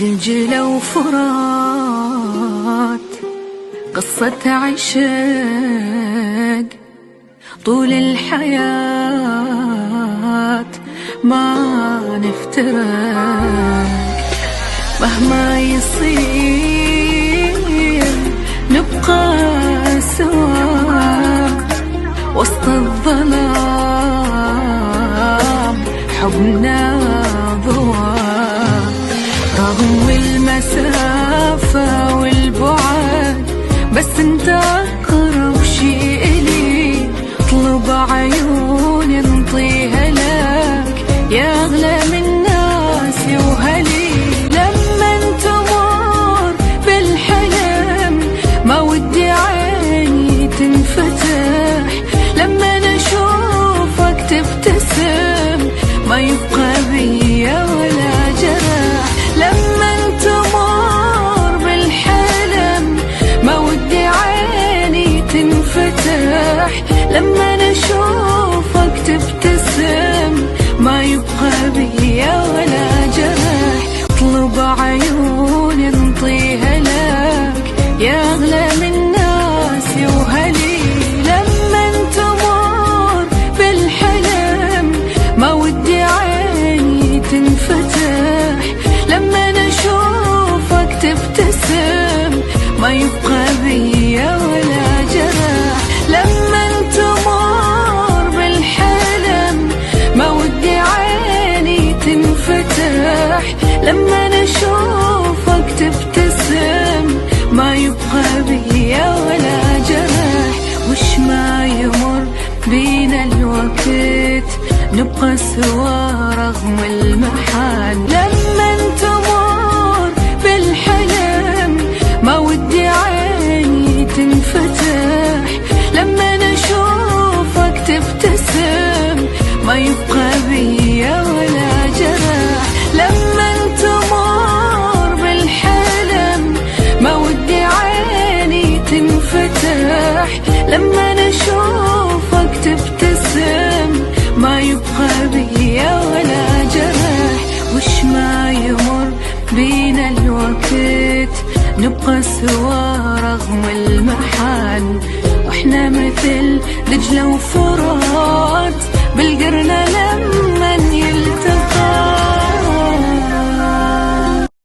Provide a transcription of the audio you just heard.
دجلة وفرات قصة عشق طول الحياة ما نفترق، مهما يصير نبقى سوا وسط الظلام، حبنا ضوء رغم المسافة والبعد، بس انت أقرب شيء إلي، اطلب عيوني انطيها لك يا أغلى من ناسي وهلي. لما تمر بالحلم ما ودي عيني تنفتح، لما نشوفك تبتسم ما يبقى بيا ولا جرح. لما تمر بالحلم ما ودي عيني تنفتح، لما نشوفك تبتسم ما يبقى بيا ولا جرح. اطلب عيوني انطيها لك يا أغلى من ناسي وهلي. لما تمر بالحلم ما ودي عيني تنفتح، لما نشوفك تبتسم ما يبقى بيا ولا جرح. لما تمر بالحلم ما ودي عيني تنفتح، لما نشوفك تبتسم ما يبقى بيا ولا جرح. وش ما يمر بينا الوقت نبقى سوا رغم المحال. لما تمر بالحلم ما ودي عيني تنفتح، لما نشوفك تبتسم ما يبقى بيا ولا جرح. لما تمر بالحلم ما ودي عيني تنفتح، لما نشوفك تبتسم ما يبقى بيا ولا جرح. وش ما يمر بينا الوقت نبقى سوا رغم المحال، واحنا مثل دجلة وفرات